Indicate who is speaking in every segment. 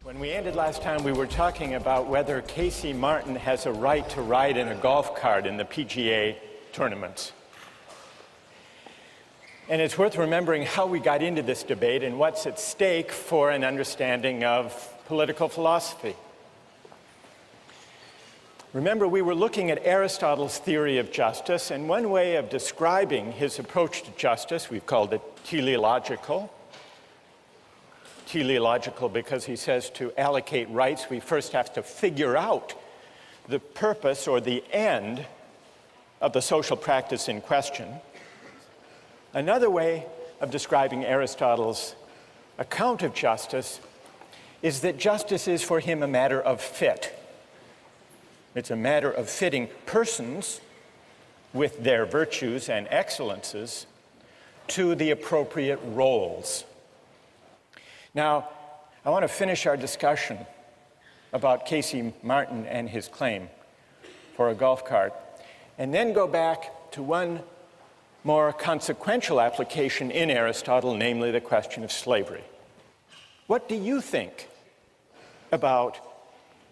Speaker 1: When we ended last time, we were talking about whether Casey Martin has a right to ride in a golf cart in the PGA tournaments. And it's worth remembering how we got into this debate and what's at stake for an understanding of political philosophy. Remember, we were looking at Aristotle's theory of justice, and one way of describing his approach to justice, we've called it teleological. Teleological because he says to allocate rights, we first have to figure out the purpose or the end of the social practice in question. Another way of describing Aristotle's account of justice is that justice is for him a matter of fit. It's a matter of fitting persons with their virtues and excellences to the appropriate roles. Now, I want to finish our discussion about Casey Martin and his claim for a golf cart, and then go back to one more consequential application in Aristotle, namely the question of slavery. What do you think about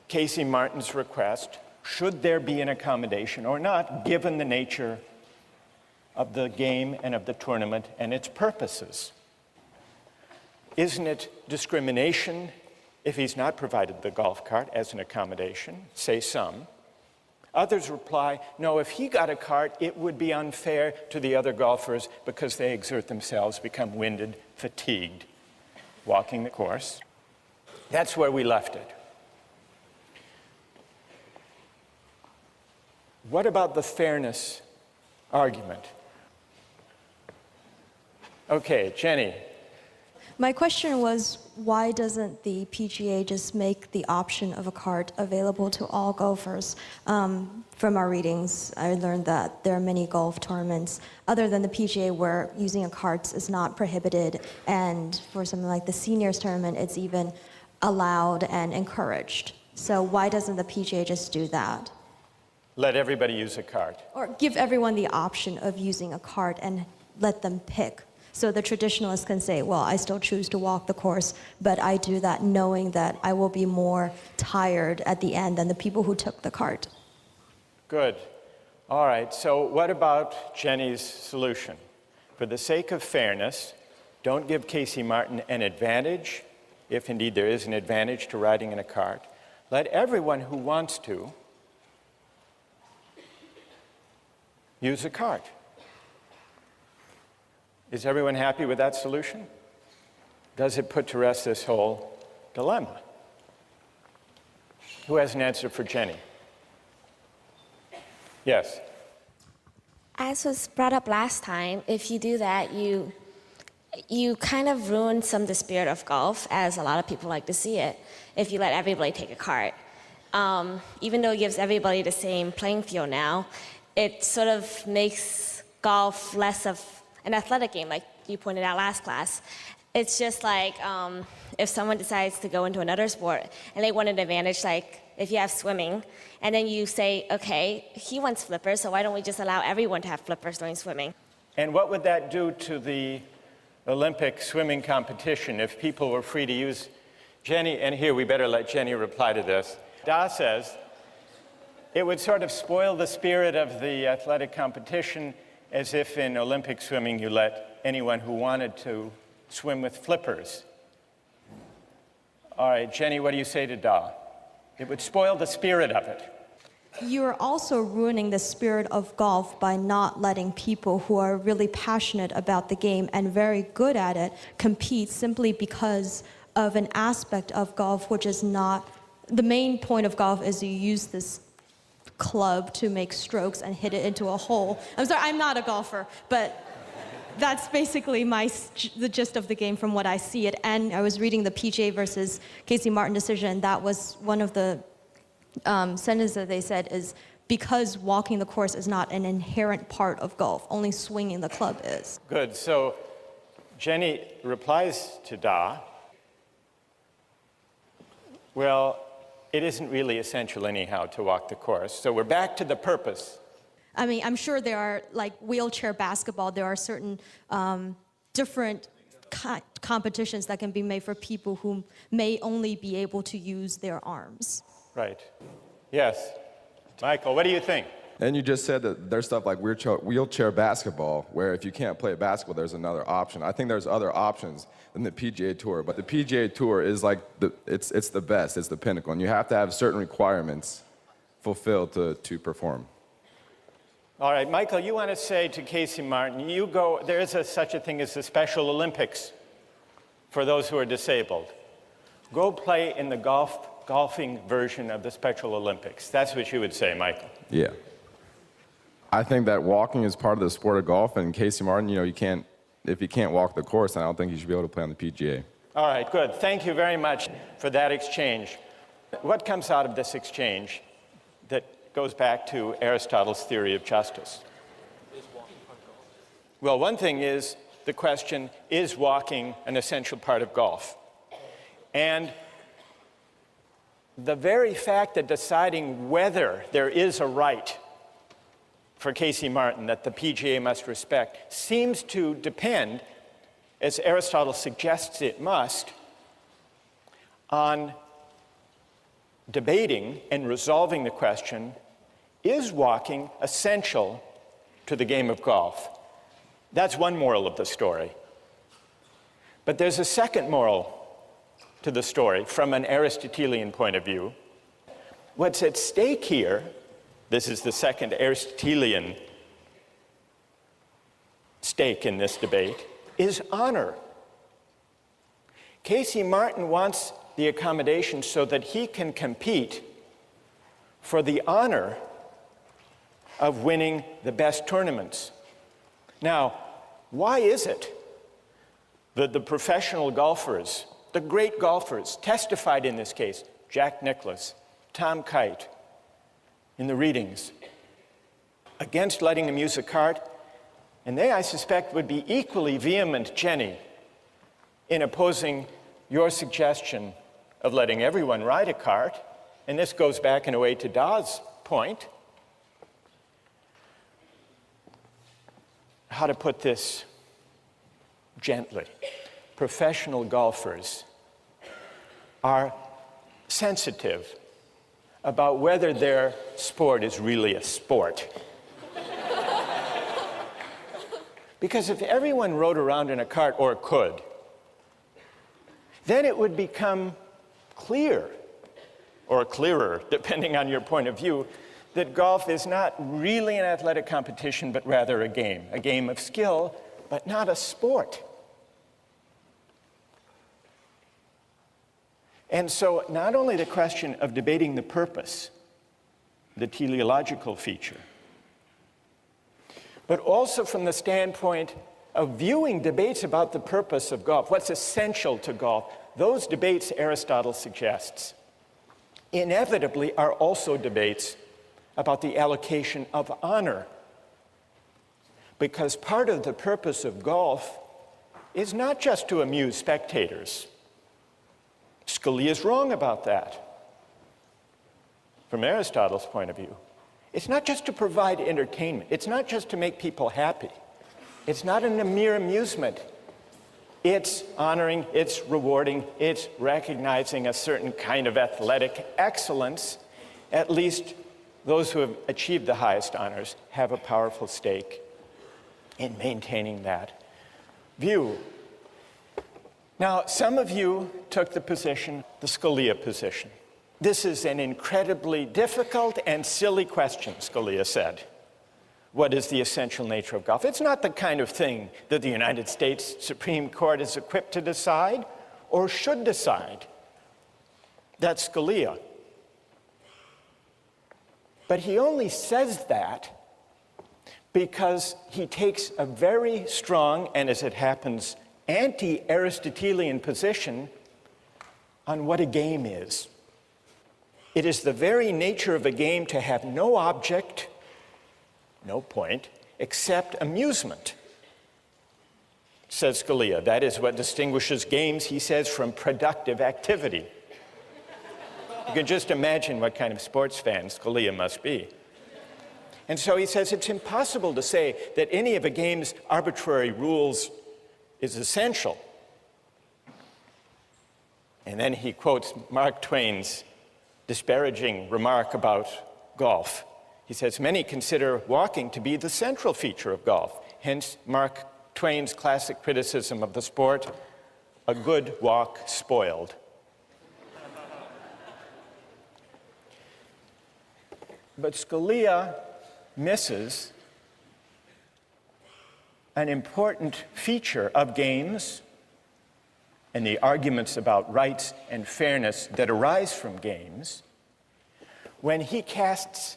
Speaker 1: Casey Martin's request? Should there be an accommodation or not, given the nature of the game and of the tournament and its purposes? Isn't it discrimination if he's not provided the golf cart as an accommodation, say some? Others reply, no, if he got a cart, it would be unfair to the other golfers because they exert themselves, become winded, fatigued, walking the course. That's where we left it. What about the fairness argument? Okay, Jenny.
Speaker 2: My question was, why doesn't the PGA just make the option of a cart available to all golfers? From our readings, I learned that there are many golf tournaments other than the PGA where using a cart is not prohibited, and for something like the seniors tournament, it's even allowed and encouraged. So why doesn't the PGA just do that?
Speaker 1: Let everybody use a cart.
Speaker 2: Or give everyone the option of using a cart and let them pick. So the traditionalists can say, well, I still choose to walk the course, but I do that knowing that I will be more tired at the end than the people who took the cart.
Speaker 1: Good. All right, so what about Jenny's solution? For the sake of fairness, don't give Casey Martin an advantage, if indeed there is an advantage to riding in a cart. Let everyone who wants to use a cart. Is everyone happy with that solution? Does it put to rest this whole dilemma? Who has an answer for Jenny? Yes.
Speaker 3: As was brought up last time, if you do that, you kind of ruin some of the spirit of golf, as a lot of people like to see it, if you let everybody take a cart. Even though it gives everybody the same playing field now, it sort of makes golf less of an athletic game, like you pointed out last class. It's just like if someone decides to go into another sport and they want an advantage, like if you have swimming, and then you say, okay, he wants flippers, so why don't we just allow everyone to have flippers during swimming?
Speaker 1: And what would that do to the Olympic swimming competition if people were free to use? Jenny, and here we better let Jenny reply to this. Da says, it would sort of spoil the spirit of the athletic competition, as if in Olympic swimming you let anyone who wanted to swim with flippers. All right, Jenny, what do you say to Da? It would spoil the spirit of it.
Speaker 2: You're also ruining the spirit of golf by not letting people who are really passionate about the game and very good at it compete simply because of an aspect of golf which is not... The main point of golf is you use this club to make strokes and hit it into a hole. I'm sorry, I'm not a golfer, but that's basically the gist of the game from what I see it. And I was reading the PGA versus Casey Martin decision. That was one of the sentences that they said is because walking the course is not an inherent part of golf, only swinging the club is.
Speaker 1: Good, so Jenny replies to Da, well, it isn't really essential anyhow to walk the course. So we're back to the purpose.
Speaker 2: I mean, I'm sure there are, like wheelchair basketball, there are certain different competitions that can be made for people who may only be able to use their arms.
Speaker 1: Right. Yes. Michael, what do you think?
Speaker 4: And you just said that there's stuff like wheelchair basketball, where if you can't play basketball, there's another option. I think there's other options than the PGA Tour, but the PGA Tour is like, it's the best, it's the pinnacle, and you have to have certain requirements fulfilled to perform.
Speaker 1: All right, Michael, you want to say to Casey Martin, there is such a thing as the Special Olympics for those who are disabled. Go play in the golfing version of the Special Olympics. That's what you would say, Michael.
Speaker 4: Yeah. I think that walking is part of the sport of golf, and Casey Martin, if he can't walk the course, I don't think he should be able to play on the PGA.
Speaker 1: All right, good. Thank you very much for that exchange. What comes out of this exchange that goes back to Aristotle's theory of justice? Well, one thing is the question, is walking an essential part of golf? And the very fact that deciding whether there is a right for Casey Martin that the PGA must respect seems to depend, as Aristotle suggests it must, on debating and resolving the question, is walking essential to the game of golf? That's one moral of the story. But there's a second moral to the story from an Aristotelian point of view. What's at stake here, this is the second Aristotelian stake in this debate, is honor. Casey Martin wants the accommodation so that he can compete for the honor of winning the best tournaments. Now, why is it that the professional golfers, the great golfers, testified in this case, Jack Nicklaus, Tom Kite, in the readings, against letting them use a cart, and they, I suspect, would be equally vehement, Jenny, in opposing your suggestion of letting everyone ride a cart, and this goes back in a way to Da's point. How to put this gently? Professional golfers are sensitive about whether their sport is really a sport. Because if everyone rode around in a cart, or could, then it would become clear, or clearer, depending on your point of view, that golf is not really an athletic competition, but rather a game of skill, but not a sport. And so not only the question of debating the purpose, the teleological feature, but also from the standpoint of viewing debates about the purpose of golf, what's essential to golf, those debates, Aristotle suggests, inevitably are also debates about the allocation of honor. Because part of the purpose of golf is not just to amuse spectators. Scalia is wrong about that. From Aristotle's point of view, it's not just to provide entertainment. It's not just to make people happy. It's not a mere amusement. It's honoring, it's rewarding, it's recognizing a certain kind of athletic excellence. At least those who have achieved the highest honors have a powerful stake in maintaining that view. Now, some of you took the Scalia position. This is an incredibly difficult and silly question, Scalia said. What is the essential nature of golf? It's not the kind of thing that the United States Supreme Court is equipped to decide or should decide. That's Scalia. But he only says that because he takes a very strong, and as it happens, anti-Aristotelian position on what a game is. It is the very nature of a game to have no object, no point, except amusement, says Scalia. That is what distinguishes games, he says, from productive activity. You can just imagine what kind of sports fan Scalia must be. And so he says it's impossible to say that any of a game's arbitrary rules is essential. And then he quotes Mark Twain's disparaging remark about golf. He says, many consider walking to be the central feature of golf. Hence, Mark Twain's classic criticism of the sport, a good walk spoiled. But Scalia misses an important feature of games and the arguments about rights and fairness that arise from games when he casts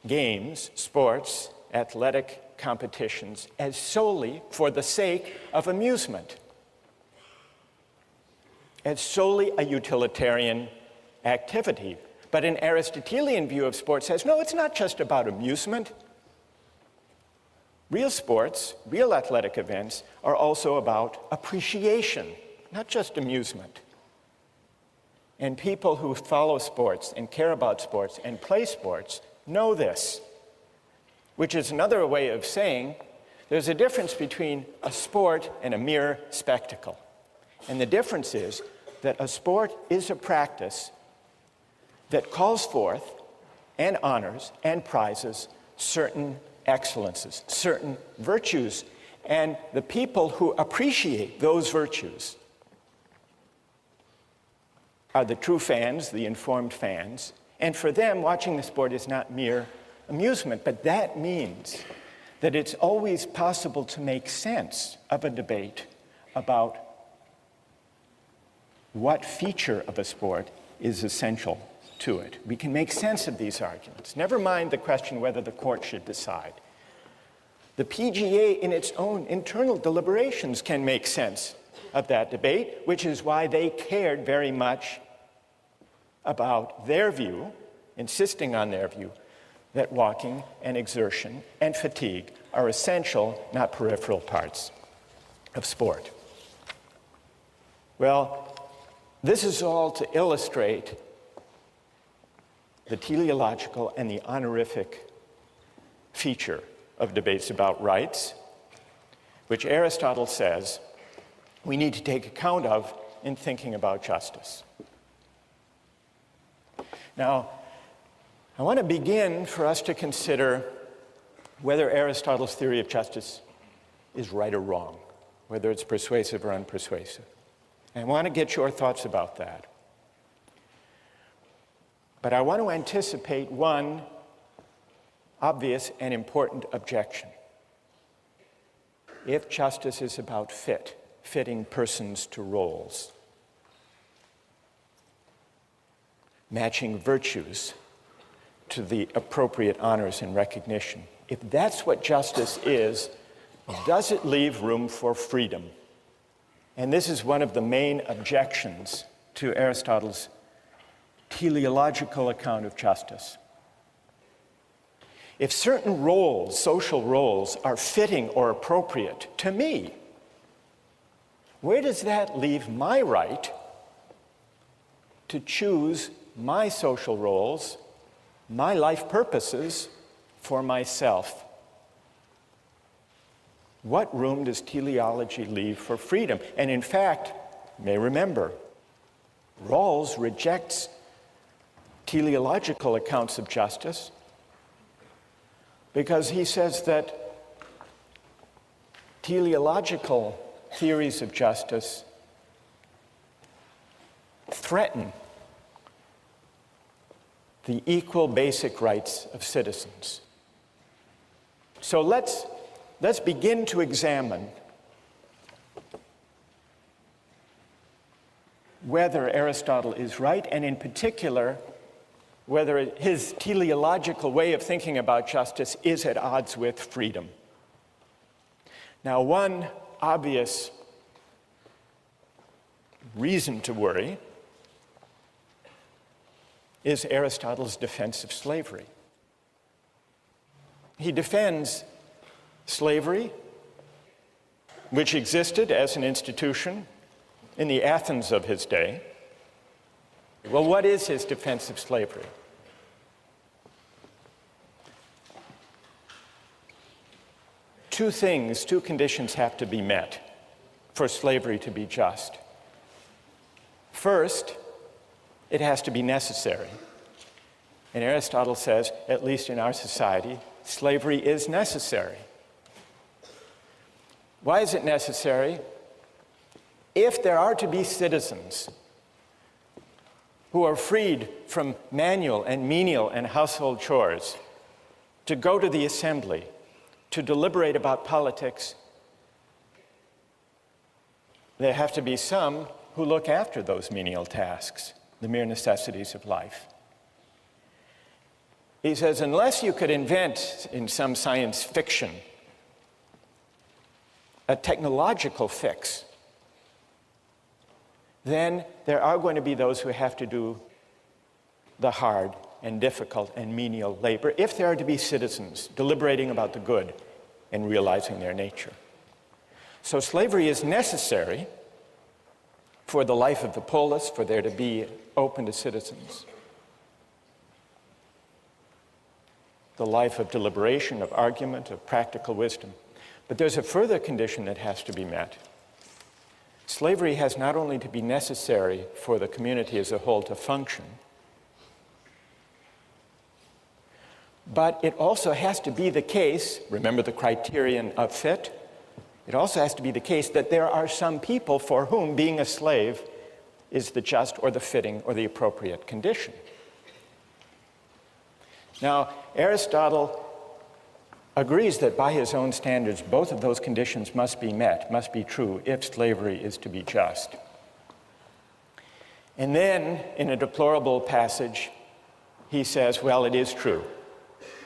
Speaker 1: games, sports, athletic competitions as solely for the sake of amusement, as solely a utilitarian activity. But an Aristotelian view of sports says, no, it's not just about amusement. Real sports, real athletic events are also about appreciation, not just amusement. And people who follow sports and care about sports and play sports know this, which is another way of saying there's a difference between a sport and a mere spectacle. And the difference is that a sport is a practice that calls forth and honors and prizes certain excellences, certain virtues, and the people who appreciate those virtues are the true fans, the informed fans, and for them, watching the sport is not mere amusement, but that means that it's always possible to make sense of a debate about what feature of a sport is essential to it. We can make sense of these arguments. Never mind the question whether the court should decide. The PGA, in its own internal deliberations, can make sense of that debate, which is why they cared very much about their view, insisting on their view, that walking and exertion and fatigue are essential, not peripheral parts of sport. Well, this is all to illustrate the teleological and the honorific feature of debates about rights, which Aristotle says we need to take account of in thinking about justice. Now, I want to begin for us to consider whether Aristotle's theory of justice is right or wrong, whether it's persuasive or unpersuasive. And I want to get your thoughts about that. But I want to anticipate one obvious and important objection. If justice is about fitting persons to roles, matching virtues to the appropriate honors and recognition, if that's what justice is, does it leave room for freedom? And this is one of the main objections to Aristotle's teleological account of justice. If certain roles, social roles, are fitting or appropriate to me, where does that leave my right to choose my social roles, my life purposes for myself? What room does teleology leave for freedom? And in fact, you may remember, Rawls rejects teleological accounts of justice because he says that teleological theories of justice threaten the equal basic rights of citizens. So let's begin to examine whether Aristotle is right, and in particular, whether his teleological way of thinking about justice is at odds with freedom. Now, one obvious reason to worry is Aristotle's defense of slavery. He defends slavery, which existed as an institution in the Athens of his day. Well, what is his defense of slavery? Two conditions have to be met for slavery to be just. First, it has to be necessary. And Aristotle says, at least in our society, slavery is necessary. Why is it necessary? If there are to be citizens who are freed from manual and menial and household chores, to go to the assembly, to deliberate about politics, there have to be some who look after those menial tasks, the mere necessities of life. He says, unless you could invent in some science fiction a technological fix, then there are going to be those who have to do the hard and difficult and menial labor if there are to be citizens deliberating about the good and realizing their nature. So slavery is necessary for the life of the polis, for there to be open to citizens. The life of deliberation, of argument, of practical wisdom. But there's a further condition that has to be met. Slavery has not only to be necessary for the community as a whole to function, but it also has to be the case, remember the criterion of fit, it also has to be the case that there are some people for whom being a slave is the just or the fitting or the appropriate condition. Now, Aristotle agrees that by his own standards, both of those conditions must be met, must be true, if slavery is to be just. And then, in a deplorable passage, he says, well, it is true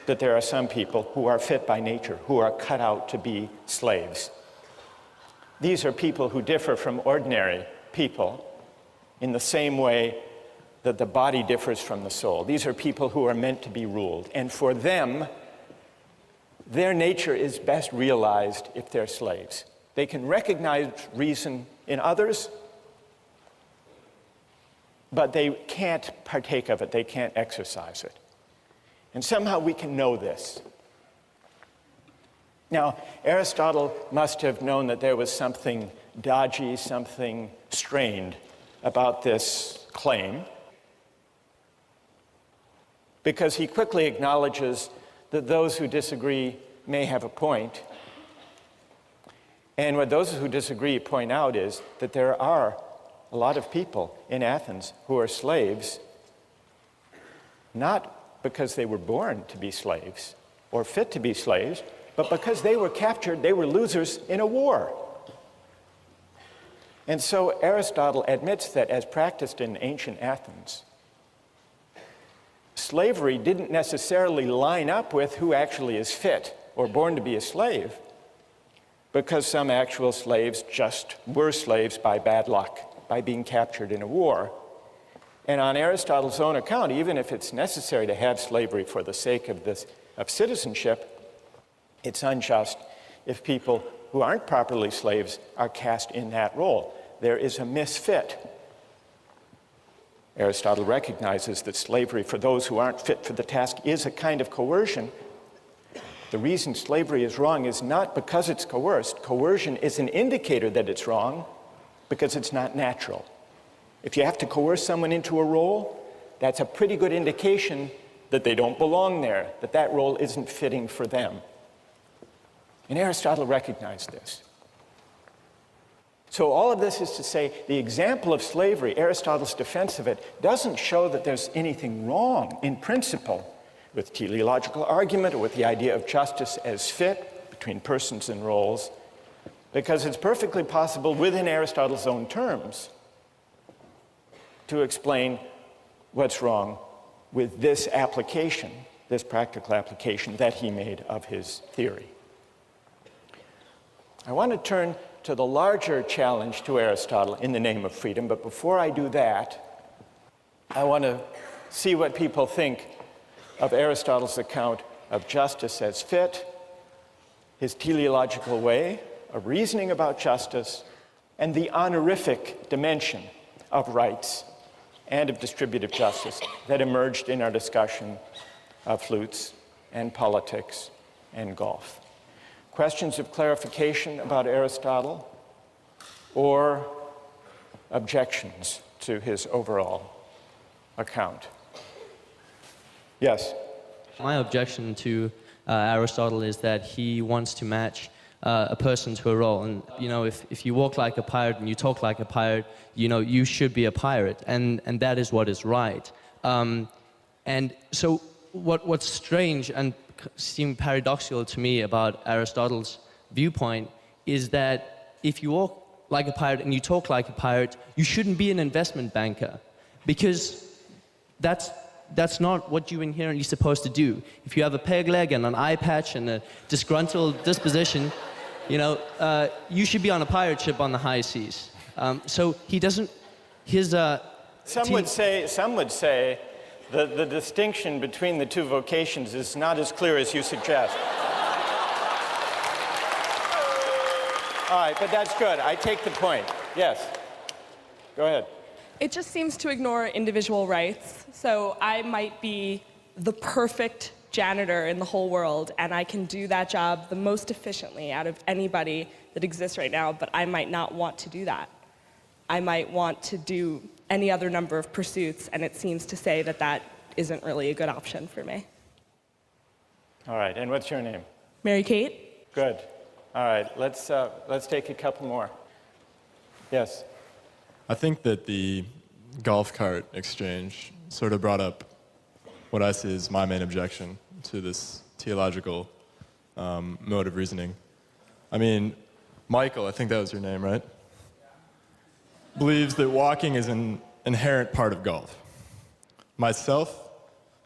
Speaker 1: that there are some people who are fit by nature, who are cut out to be slaves. These are people who differ from ordinary people in the same way that the body differs from the soul. These are people who are meant to be ruled. And for them, their nature is best realized if they're slaves. They can recognize reason in others, but they can't partake of it. They can't exercise it. And somehow we can know this. Now, Aristotle must have known that there was something dodgy, something strained about this claim, because he quickly acknowledges that those who disagree may have a point. And what those who disagree point out is that there are a lot of people in Athens who are slaves, not because they were born to be slaves or fit to be slaves, but because they were captured, they were losers in a war. And so Aristotle admits that as practiced in ancient Athens, slavery didn't necessarily line up with who actually is fit or born to be a slave, because some actual slaves just were slaves by bad luck, by being captured in a war. And on Aristotle's own account, even if it's necessary to have slavery for the sake of citizenship, it's unjust if people who aren't properly slaves are cast in that role. There is a misfit. Aristotle recognizes that slavery for those who aren't fit for the task is a kind of coercion. The reason slavery is wrong is not because it's coerced. Coercion is an indicator that it's wrong because it's not natural. If you have to coerce someone into a role, that's a pretty good indication that they don't belong there, that that role isn't fitting for them. And Aristotle recognized this. So all of this is to say, the example of slavery, Aristotle's defense of it, doesn't show that there's anything wrong in principle with teleological argument or with the idea of justice as fit between persons and roles, because it's perfectly possible within Aristotle's own terms to explain what's wrong with this application, this practical application that he made of his theory. I want to turn to the larger challenge to Aristotle in the name of freedom, but before I do that, I want to see what people think of Aristotle's account of justice as fit, his teleological way of reasoning about justice, and the honorific dimension of rights and of distributive justice that emerged in our discussion of flutes and politics and golf. Questions of clarification about Aristotle or objections to his overall account. Yes?
Speaker 5: My objection to Aristotle is that he wants to match a person to a role. And, you know, if you walk like a pirate and you talk like a pirate, you know, you should be a pirate. And that is what is right. And so what's strange and seems paradoxical to me about Aristotle's viewpoint is that if you walk like a pirate and you talk like a pirate, you shouldn't be an investment banker, because that's not what you're inherently supposed to do. If you have a peg leg and an eye patch and a disgruntled disposition, you know, you should be on a pirate ship on the high seas. So he doesn't, his...
Speaker 1: Some would say the distinction between the two vocations is not as clear as you suggest. All right, but that's good. I take the point. Yes. Go ahead.
Speaker 6: It just seems to ignore individual rights. So I might be the perfect janitor in the whole world, and I can do that job the most efficiently out of anybody that exists right now, but I might not want to do that. I might want to do any other number of pursuits, and it seems to say that that isn't really a good option for me.
Speaker 1: All right, and what's your name?
Speaker 6: Mary Kate?
Speaker 1: Good. All right, let's take a couple more. Yes?
Speaker 7: I think that the golf cart exchange sort of brought up what I see as my main objection to this theological mode of reasoning. I mean, Michael, I think that was your name, right? Believes that walking is an inherent part of golf. Myself,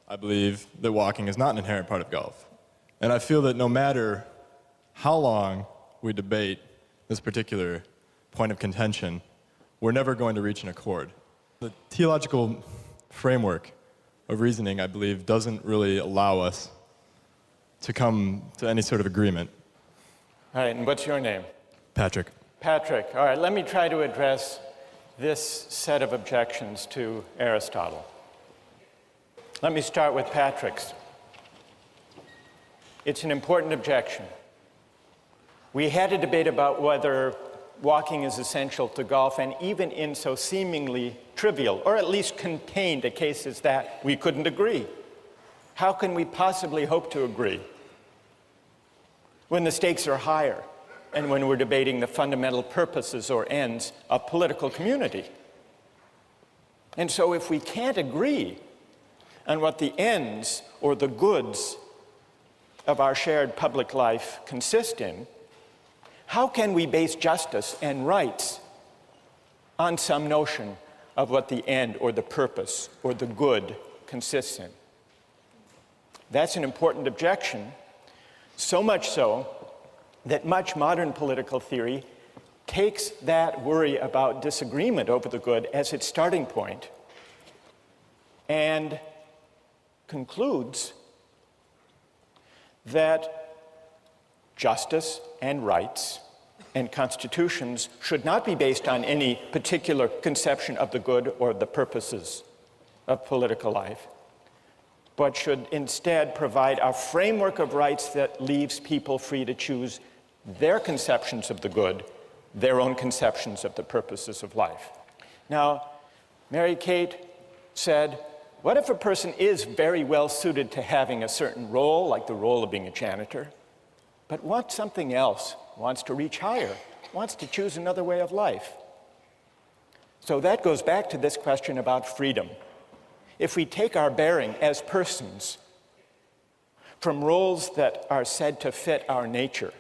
Speaker 7: I believe that walking is not an inherent part of golf. And I feel that no matter how long we debate this particular point of contention, we're never going to reach an accord. The theological framework of reasoning, I believe, doesn't really allow us to come to any sort of agreement.
Speaker 1: All right, and what's your name?
Speaker 7: Patrick.
Speaker 1: Patrick. All right, let me try to address this set of objections to Aristotle. Let me start with Patrick's. It's an important objection. We had a debate about whether walking is essential to golf, and even in so seemingly trivial, or at least contained a case as that, we couldn't agree. How can we possibly hope to agree when the stakes are higher and when we're debating the fundamental purposes or ends of political community? And so if we can't agree on what the ends or the goods of our shared public life consist in, how can we base justice and rights on some notion of what the end or the purpose or the good consists in? That's an important objection, so much so that much modern political theory takes that worry about disagreement over the good as its starting point and concludes that justice and rights and constitutions should not be based on any particular conception of the good or the purposes of political life, but should instead provide a framework of rights that leaves people free to choose their conceptions of the good, their own conceptions of the purposes of life. Now, Mary Kate said, what if a person is very well suited to having a certain role, like the role of being a janitor, but wants something else, wants to reach higher, wants to choose another way of life? So that goes back to this question about freedom. If we take our bearing as persons from roles that are said to fit our nature,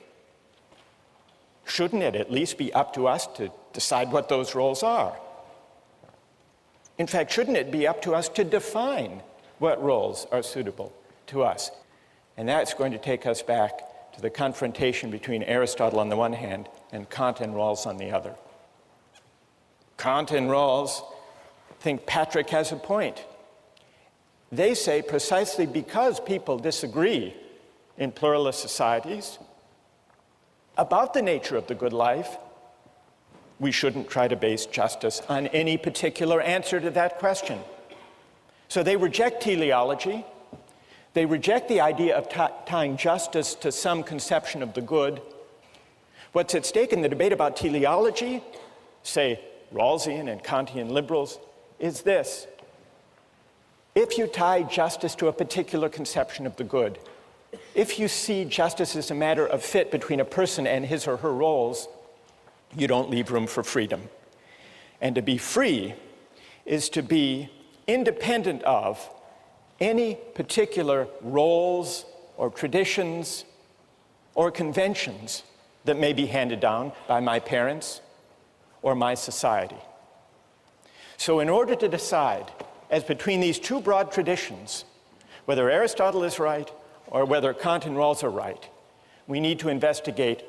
Speaker 1: shouldn't it at least be up to us to decide what those roles are? In fact, shouldn't it be up to us to define what roles are suitable to us? And that's going to take us back to the confrontation between Aristotle on the one hand and Kant and Rawls on the other. Kant and Rawls think Patrick has a point. They say precisely because people disagree in pluralist societies about the nature of the good life, we shouldn't try to base justice on any particular answer to that question. So they reject teleology. They reject the idea of tying justice to some conception of the good. What's at stake in the debate about teleology, say Rawlsian and Kantian liberals, is this. If you tie justice to a particular conception of the good, if you see justice as a matter of fit between a person and his or her roles, you don't leave room for freedom. And to be free is to be independent of any particular roles or traditions or conventions that may be handed down by my parents or my society. So in order to decide as between these two broad traditions, whether Aristotle is right or whether Kant and Rawls are right, we need to investigate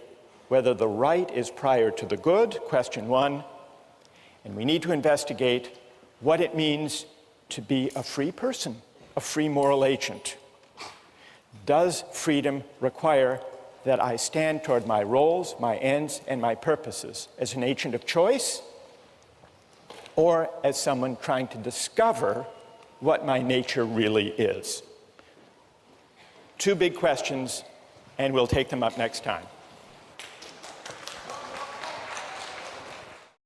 Speaker 1: whether the right is prior to the good, question one, and we need to investigate what it means to be a free person, a free moral agent. Does freedom require that I stand toward my roles, my ends, and my purposes as an agent of choice, or as someone trying to discover what my nature really is? Two big questions, and we'll take them up next time.